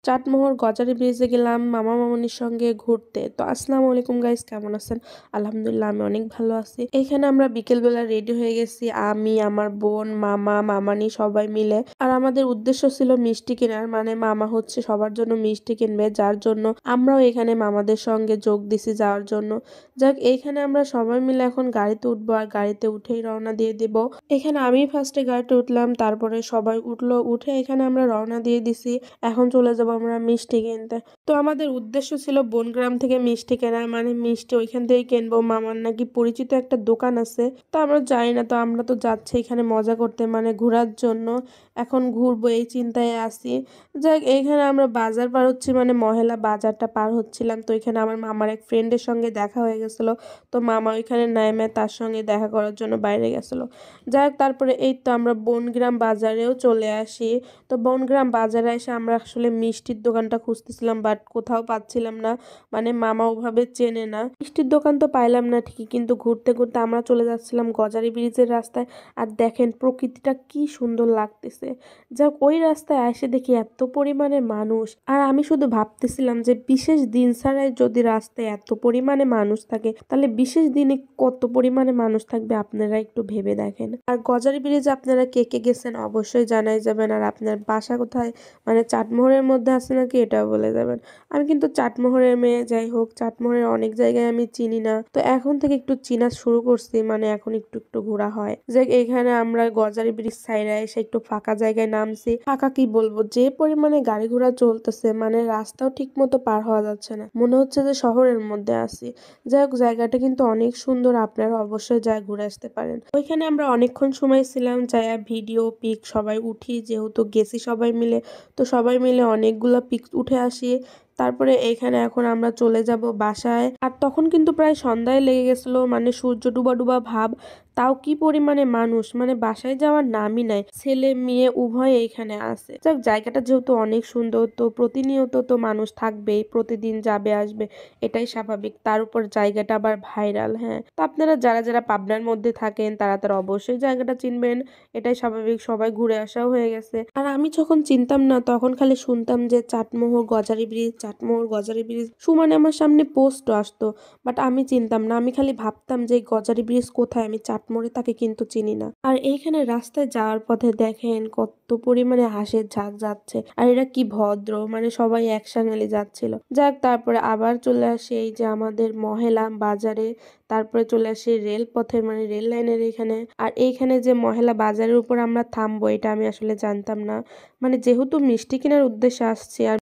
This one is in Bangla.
চাটমোহর গজারি ব্রিজে গেলাম মামা মামনির সঙ্গে ঘুরতে। তো আসসালামু আলাইকুম গাইস, কেমন আছেন? আলহামদুলিল্লাহ আমি অনেক ভালো আছি। এখানে আমরা বিকেলবেলা রেডি হয়ে গেছি, আমি, আমার বোন, মামা, মামানি সবাই মিলে। আর আমাদের উদ্দেশ্য ছিল মিষ্টি কেনার, মানে মামা হচ্ছে সবার জন্য মিষ্টি কিনবে, যার জন্য আমরাও এখানে মামাদের সঙ্গে যোগ দিছি যাওয়ার জন্য। যাক, এইখানে আমরা সবাই মিলে এখন গাড়িতে উঠবো আর গাড়িতে উঠেই রওনা দিয়ে দিব। এখানে আমি ফার্স্টে গাড়িতে উঠলাম, তারপরে সবাই উঠলো, উঠে এখানে আমরা রওনা দিয়ে দিছি। এখন চলে যাব আমরা মিষ্টি কিনতে। তো আমাদের উদ্দেশ্য ছিল বনগ্রাম থেকে মিষ্টি কেনা, মানে মিষ্টি ওইখান থেকে কিনবো। মামার নাকি পরিচিত একটা দোকান আছে, তো আমরা জানি না, তো আমরা তো যাচ্ছি এখানে মজা করতে, মানে ঘোরার জন্য। এখন ঘুরবো এই চিন্তায় আছি। যাক, এইখানে আমরা বাজার পার হচ্ছি, মানে মহেলা বাজারটা পার হচ্ছিলাম। তো এখানে আমার মামার এক ফ্রেন্ডের সঙ্গে দেখা হয়ে গেছিল। তো মামা ওইখানে নেমে তার সঙ্গে দেখা করার জন্য বাইরে গেছিল। যাক, তারপরে এই তো আমরা বনগ্রাম বাজারেও চলে আসি। তো বনগ্রাম বাজারে এসে আমরা আসলে মিষ্টির দোকানটা খুঁজতেছিলাম, বাট কোথাও পাচ্ছিলাম না, মানে মামা ওভাবে চেনে না। মিষ্টির দোকান তো পাইলাম না ঠিকই, কিন্তু ঘুরতে ঘুরতে আমরা চলে যাচ্ছিলাম গজারি ব্রিজের রাস্তায়। আর দেখেন প্রকৃতিটা কি সুন্দর লাগতেছে। যাক, ওই রাস্তায় এসে দেখি এত পরিমাণে মানুষ, আর আমি শুধু ভাবতেছিলাম যে বিশেষ দিন ছাড়াই যদি রাস্তায় এত পরিমাণে মানুষ থাকে, তাহলে বিশেষ দিনে কত পরিমাণে মানুষ থাকবে আপনারা একটু ভেবে দেখেন। আর গজারি ব্রিজ আপনারা কে কে গেছেন অবশ্যই জানাই যাবেন। আর আপনার বাসা কোথায়, মানে চাটমোহরের মধ্যে আছে নাকি, এটাও বলে যাবেন। আমি কিন্তু চাটমোহরের মেয়ে, যাই হোক চাটমোহরের অনেক জায়গায় আমি চিনি না, তো এখন থেকে একটু চিনা শুরু করছি, মানে এখন একটু একটু ঘোরা হয়। যে এখানে আমরা গজারি ব্রিজ সাইডে এসে একটু ফাঁকা জায়গায় নামছি। ফাঁকা কি বলবো, যে পরিমাণে গাড়ি ঘোড়া চলতেছে, মানে রাস্তাও ঠিক মতো পার হওয়া যাচ্ছে না, মনে হচ্ছে যে শহরের মধ্যে আছি। যাই হোক, জায়গাটা কিন্তু অনেক সুন্দর, আপনারা অবশ্যই যায় ঘুরে আসতে পারেন। ওইখানে আমরা অনেকক্ষণ সময় ছিলাম, যাই ভিডিও পিক সবাই উঠি, যেহেতু গেছি সবাই মিলে, তো সবাই মিলে অনেকগুলো পিক উঠে আসি। তারপরে এইখানে এখন আমরা চলে যাব বাসায়। আর তখন কিন্তু প্রায় সন্ধ্যায় লেগে গেছিল, মানে সূর্য ডুবা ডুবা ভাব। তাও কি পরিমাণে মানুষ, মানে বাসায় যাওয়ার নামই নাই, ছেলে মেয়ে উভয় এইখানে আছে। যাক, জায়গাটা যেহেতু অনেক সুন্দর, তো প্রতিনিয়ত তো মানুষ থাকবেই, প্রতিদিন যাবে আসবে, এটাই স্বাভাবিক। তার উপর জায়গাটা আবার ভাইরাল। হ্যাঁ, তো আপনারা যারা যারা পাবনার মধ্যে থাকেন তারা তারা অবশ্যই জায়গাটা চিনবেন, এটাই স্বাভাবিক। সবাই ঘুরে আসাও হয়ে গেছে। আর আমি যখন চিনতাম না, তখন খালি শুনতাম যে চাটমোহর গজারি ব্রিজ, চাটমোহর গজারি ব্রিজ, সুমানে আমার সামনে পোস্ট আসতো, বাট আমি চিনতাম না। আমি খালি ভাবতাম যে এই গজারি ব্রিজ কোথায়, আমি চাটমোহরে তাকে কিন্তু চিনি না। আর এইখানে রাস্তায় যাওয়ার পথে দেখেন কত পরিমাণে হাঁসের ঝাঁক যাচ্ছে, আর এরা কি ভদ্র, মানে সবাই একসঙ্গে যাচ্ছিল। যাক, তারপরে আবার চলে আসে এই যে আমাদের মহেলা বাজারে। তারপরে চলে আসি রেলপথের, মানে রেল লাইনের এখানে। আর এইখানে যে মহেলা বাজারের উপর আমরা থামবো, এটা আমি আসলে জানতাম না। মানে যেহেতু মিষ্টি কেনার উদ্দেশ্যে আসছি, আর